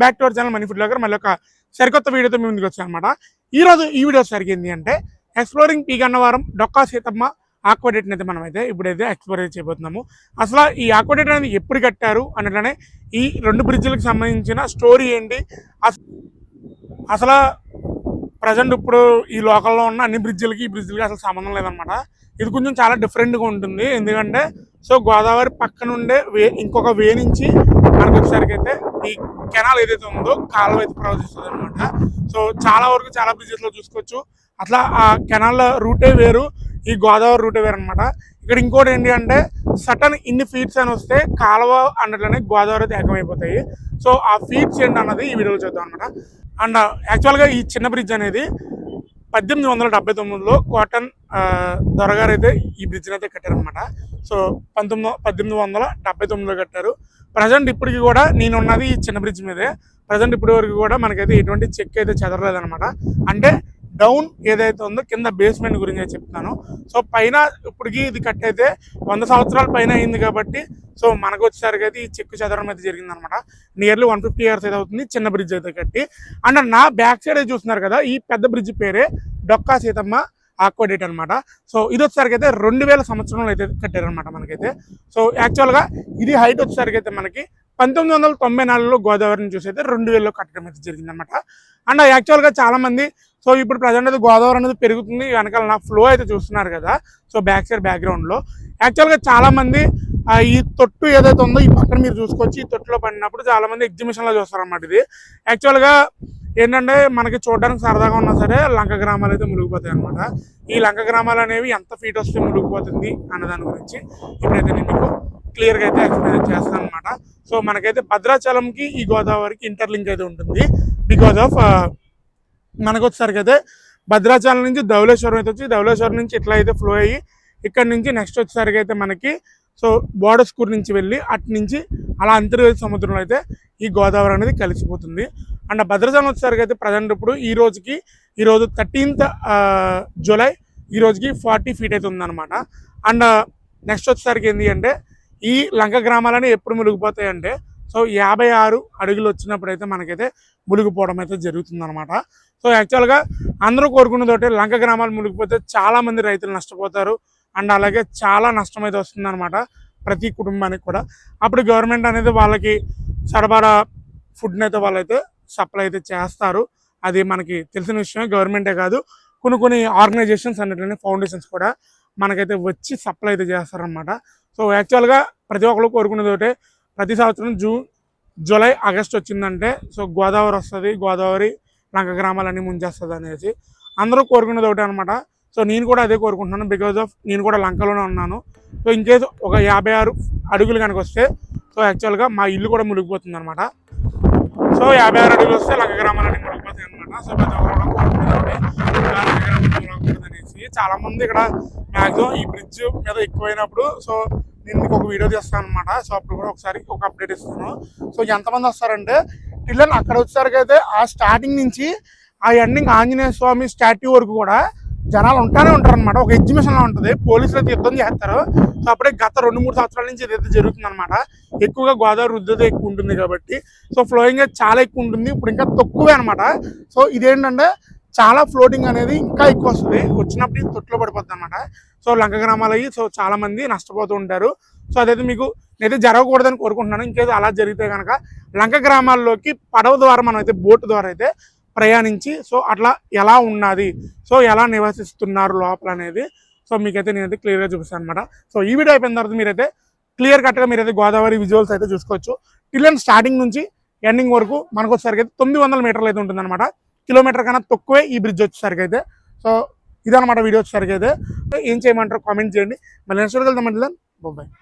Back to our channel money food blogger మళ్ళీ ఒక సరికొత్త వీడియోతో మీ ముందుకు వచ్చాను అనమాట. ఈరోజు ఈ వీడియో సరిగింది అంటే ఎక్స్ప్లోరింగ్ పీ గన్నవరం డొక్కా సీతమ్మ ఆక్వాడేట్ అయితే మనమైతే ఇప్పుడైతే ఎక్స్ప్లోర్ చేయబోతున్నాము. అసలు ఈ ఆక్వాడేట్ అనేది ఎప్పుడు కట్టారు అన్నట్లనే ఈ రెండు బ్రిడ్జిలకు సంబంధించిన స్టోరీ ఏంటి, అసలు ప్రజెంట్ ఇప్పుడు ఈ లోకల్లో ఉన్న అన్ని బ్రిడ్జిలకి ఈ బ్రిడ్జిలకి అసలు సంబంధం లేదనమాట. ఇది కొంచెం చాలా డిఫరెంట్గా ఉంటుంది. ఎందుకంటే సో గోదావరి పక్క నుండే ఇంకొక వే నుంచి మనకు వచ్చేసరికి అయితే ఈ కెనాల్ ఏదైతే ఉందో కాలువ అయితే ప్రవహిస్తుంది అనమాట. సో చాలా వరకు చాలా బ్రిడ్జెస్లో చూసుకోవచ్చు అట్లా ఆ కెనాల్ రూటే వేరు, ఈ గోదావరి రూటే వేరు అనమాట. ఇక్కడ ఇంకోటి ఏంటి అంటే సటన్ ఇన్ని ఫీట్స్ అని వస్తే కాలువ అన్నట్లనే గోదావరి అయితే ఏకమైపోతాయి. సో ఆ ఫీట్స్ ఏంటి అన్నది ఈ వీడియోలో చూద్దాం అనమాట. అండ్ యాక్చువల్గా ఈ చిన్న బ్రిడ్జ్ అనేది 1879లో కాటన్ దొరగారు అయితే ఈ బ్రిడ్జ్ని అయితే కట్టారనమాట. సో 1879లో కట్టారు. ప్రజెంట్ ఇప్పటికి కూడా నేనున్నది ఈ చిన్న బ్రిడ్జ్ మీదే. ప్రజెంట్ ఇప్పటి వరకు కూడా మనకైతే ఎటువంటి చెక్ అయితే చెదరలేదనమాట. అంటే డౌన్ ఏదైతే ఉందో కింద బేస్మెంట్ గురించి చెప్తాను. సో పైన ఇప్పటికి ఇది కట్ అయితే 100 సంవత్సరాల పైన అయింది కాబట్టి సో మనకు వచ్చేసరికి అయితే ఈ చెక్కు చెదరడం అయితే జరిగిందనమాట. నియర్లీ 150 ఇయర్స్ అయితే అవుతుంది చిన్న బ్రిడ్జ్ అయితే కట్టి. అండ్ నా బ్యాక్ సైడ్ అయితే చూస్తున్నారు కదా, ఈ పెద్ద బ్రిడ్జ్ పేరే డొక్కా సీతమ్మ ఆక్వాడేట్ అనమాట. సో ఇది వచ్చేసరికి అయితే 2000 సంవత్సరంలో అయితే కట్టారనమాట మనకైతే. సో యాక్చువల్గా ఇది హైట్ వచ్చేసరికి అయితే మనకి 1994లో గోదావరిని చూసి అయితే 2000లో కట్టడం అయితే జరిగిందనమాట. అండ్ యాక్చువల్గా చాలామంది సో ఇప్పుడు ప్రజెంట్ అయితే గోదావరి అనేది పెరుగుతుంది, వెనకాల నా ఫ్లో అయితే చూస్తున్నారు కదా. సో బ్యాక్ సైడ్ బ్యాక్గ్రౌండ్లో యాక్చువల్గా చాలామంది ఈ తొట్టు ఏదైతే ఉందో ఈ పక్కన మీరు చూసుకోవచ్చు. ఈ తొట్టులో పడినప్పుడు చాలామంది ఎగ్జిబిషన్లో చూస్తారన్నమాట. ఇది యాక్చువల్గా ఏంటంటే మనకి చూడడానికి సరదాగా ఉన్నా సరే లంక గ్రామాలు అయితే మునిగిపోతాయి అనమాట. ఈ లంక గ్రామాలు అనేవి ఎంత ఫీట్ వస్తే మునిగిపోతుంది అన్న దాని గురించి ఇప్పుడైతే నేను మీకు క్లియర్గా అయితే ఎక్స్ప్లెయిన్ చేస్తాను అనమాట. సో మనకైతే భద్రాచలంకి ఈ గోదావరికి ఇంటర్లింక్ అయితే ఉంటుంది. బికాజ్ ఆఫ్ మనకు వచ్చేసరికి అయితే భద్రాచలం నుంచి ధవళేశ్వరం అయితే వచ్చి ధవళేశ్వరం నుంచి ఇట్లా అయితే ఫ్లో అయ్యి ఇక్కడ నుంచి నెక్స్ట్ వచ్చేసరికి అయితే మనకి సో బోర్డర్స్కూర్ నుంచి వెళ్ళి అటు నుంచి అలా అంతర్వేది సముద్రంలో అయితే ఈ గోదావరి అనేది కలిసిపోతుంది. అండ్ భద్రాచలం వచ్చేసరికి అయితే ప్రజెంట్ ఇప్పుడు ఈరోజు 13th జూలై ఈ రోజుకి 40 feet అయితే ఉందన్నమాట. అండ్ నెక్స్ట్ వచ్చేసరికి ఏంటి అంటే ఈ లంక గ్రామాలని ఎప్పుడు మునిగిపోతాయి అంటే సో 56 అడుగులు వచ్చినప్పుడు అయితే మనకైతే మునిగిపోవడం అయితే జరుగుతుందన్నమాట. సో యాక్చువల్గా అందరూ కోరుకున్నదోటే లంక గ్రామాలు మునిగిపోతే చాలామంది రైతులు నష్టపోతారు. అండ్ అలాగే చాలా నష్టం అయితే వస్తుందన్నమాట ప్రతి కుటుంబానికి కూడా. అప్పుడు గవర్నమెంట్ అనేది వాళ్ళకి సరఫరా ఫుడ్ని అయితే వాళ్ళైతే సప్లై అయితే చేస్తారు. అది మనకి తెలిసిన విషయమే. గవర్నమెంటే కాదు, కొన్ని ఆర్గనైజేషన్స్ అన్నిటిని ఫౌండేషన్స్ కూడా మనకైతే వచ్చి సప్లై అయితే చేస్తారనమాట. సో యాక్చువల్గా ప్రతి ఒక్కరు కోరుకునేది ప్రతి సంవత్సరం జూలై ఆగస్ట్ వచ్చిందంటే సో గోదావరి వస్తుంది, గోదావరి లంక గ్రామాలన్నీ ముంచేస్తుంది అనేసి అందరూ కోరుకునేది ఒకటే అనమాట. సో నేను కూడా అదే కోరుకుంటున్నాను. బికాజ్ ఆఫ్ నేను కూడా లంకలోనే ఉన్నాను. సో ఇన్కేస్ ఒక 56 అడుగులు కనుక వస్తే సో యాక్చువల్గా మా ఇల్లు కూడా మునిగిపోతుంది అనమాట. సో 56 అడుగులు వస్తే లంక గ్రామాలన్నీ మునిగిపోతాయి అనమాట. సో ప్రతి ఒక్కరు కూడా కోరుకునేది అనేసి చాలామంది ఇక్కడ మ్యాక్సిమం ఈ బ్రిడ్జ్ మీద ఎక్కువైనప్పుడు సో నేను మీకు ఒక వీడియో తీస్తాను అనమాట. సో అప్పుడు కూడా ఒకసారి ఒక అప్డేట్ ఇస్తాను. సో ఎంతమంది వస్తారంటే పిల్లలు అక్కడ వచ్చేసరికి అయితే ఆ స్టార్టింగ్ నుంచి ఆ ఎండింగ్ ఆంజనేయ స్వామి స్టాట్యూ వరకు కూడా జనాలు ఉంటానే ఉంటారు అనమాట. ఒక ఎగ్జిబిషన్లో ఉంటుంది. పోలీసులు అయితే యుద్ధం చేస్తారు. సో అప్పుడే గత 2-3 సంవత్సరాల నుంచి ఇదైతే జరుగుతుంది అనమాట. ఎక్కువగా గోదావరి ఉద్ధత ఎక్కువ ఉంటుంది కాబట్టి సో ఫ్లోయింగ్ అయితే చాలా ఎక్కువ ఉంటుంది. ఇప్పుడు ఇంకా తక్కువే అనమాట. సో ఇదేంటంటే చాలా ఫ్లోటింగ్ అనేది ఇంకా ఎక్కువ వస్తుంది. వచ్చినప్పుడు తొట్టులో పడిపోతుంది అనమాట. సో లంక గ్రామాలు అయ్యి సో చాలా మంది నష్టపోతూ ఉంటారు. సో అదైతే మీకు నేనైతే జరగకూడదని కోరుకుంటున్నాను. ఇంకేదో అలా జరిగితే కనుక లంక గ్రామాల్లోకి పడవ ద్వారా మనం అయితే బోటు ద్వారా అయితే ప్రయాణించి సో అట్లా ఎలా ఉన్నది, సో ఎలా నివసిస్తున్నారు లోపల అనేది సో మీకైతే నేనైతే క్లియర్గా చూపిస్తాను అనమాట. సో ఈ వీడియో అయిపోయిన తర్వాత మీరైతే క్లియర్ కట్గా మీరైతే గోదావరి విజువల్స్ అయితే చూసుకోవచ్చు. టిల్లన్ స్టార్టింగ్ నుంచి ఎండింగ్ వరకు మనకు వచ్చేసరికి అయితే 900 మీటర్లు అయితే ఉంటుందన్నమాట. కిలోమీటర్ కన్నా తక్కువే ఈ బ్రిడ్జ్ వచ్చేసరికి అయితే. సో ఇదనమాట వీడియో వచ్చేసరికి అయితే. ఏం చేయమంటారు కామెంట్ చేయండి. మళ్ళీ నెక్స్ట్ వెళ్తామంటే బాయ్.